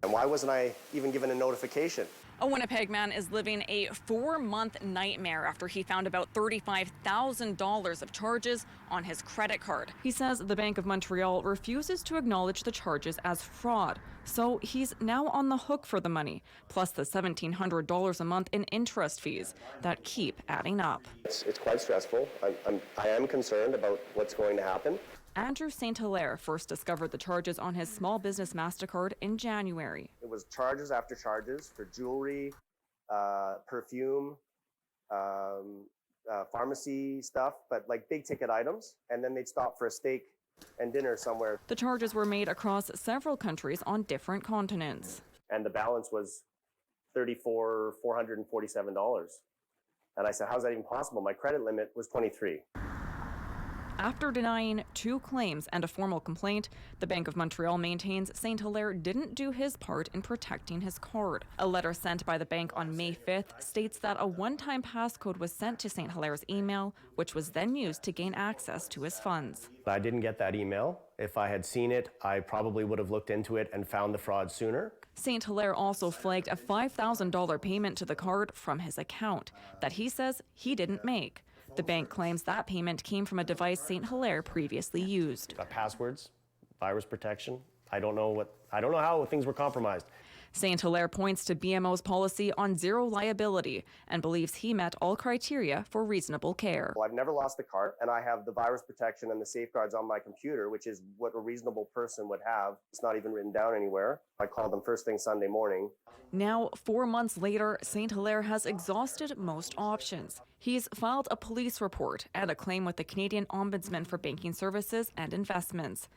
And why wasn't I even given a notification? A Winnipeg man is living a 4-month nightmare after he found about $35,000 of charges on his credit card. He says the Bank of Montreal refuses to acknowledge the charges as fraud, so he's now on the hook for the money, plus the $1,700 a month in interest fees that keep adding up. It's quite stressful. I am concerned about what's going to happen. Andrew St. Hilaire first discovered the charges on his small business MasterCard in January. It was charges after charges for jewelry, perfume, pharmacy stuff, but like big ticket items. And then they'd stop for a steak and dinner somewhere. The charges were made across several countries on different continents. And the balance was $447. And I said, how's that even possible? My credit limit was $23. After denying 2 claims and a formal complaint, the Bank of Montreal maintains St. Hilaire didn't do his part in protecting his card. A letter sent by the bank on May 5th states that a one-time passcode was sent to St. Hilaire's email, which was then used to gain access to his funds. I didn't get that email. If I had seen it, I probably would have looked into it and found the fraud sooner. St. Hilaire also flagged a $5,000 payment to the card from his account that he says he didn't make. The bank claims that payment came from a device St. Hilaire previously used. Got passwords, virus protection. I don't know how things were compromised. St. Hilaire points to BMO's policy on zero liability and believes he met all criteria for reasonable care. Well, I've never lost the card, and I have the virus protection and the safeguards on my computer, which is what a reasonable person would have. It's not even written down anywhere. I called them first thing Sunday morning. Now, 4 months later, St. Hilaire has exhausted most options. He's filed a police report and a claim with the Canadian Ombudsman for Banking Services and Investments.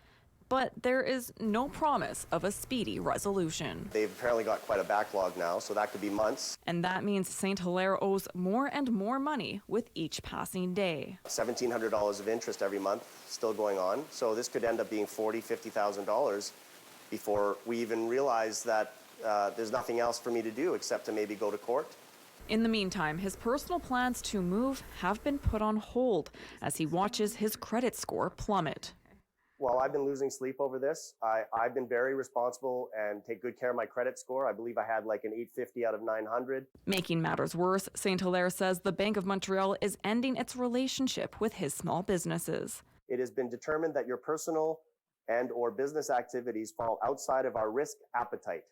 But there is no promise of a speedy resolution. They've apparently got quite a backlog now, so that could be months. And that means St. Hilaire owes more and more money with each passing day. $1,700 of interest every month still going on. So this could end up being $40,000, $50,000 before we even realize that there's nothing else for me to do except to maybe go to court. In the meantime, his personal plans to move have been put on hold as he watches his credit score plummet. Well, I've been losing sleep over this. I've been very responsible and take good care of my credit score. I believe I had like an 850 out of 900. Making matters worse, St. Hilaire says the Bank of Montreal is ending its relationship with his small businesses. It has been determined that your personal and/or business activities fall outside of our risk appetite.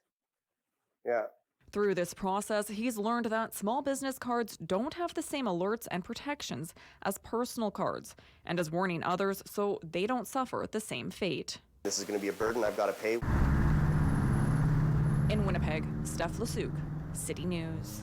Yeah. Through this process, he's learned that small business cards don't have the same alerts and protections as personal cards, and is warning others so they don't suffer the same fate. This is going to be a burden I've got to pay. In Winnipeg, Steph Lasuk, City News.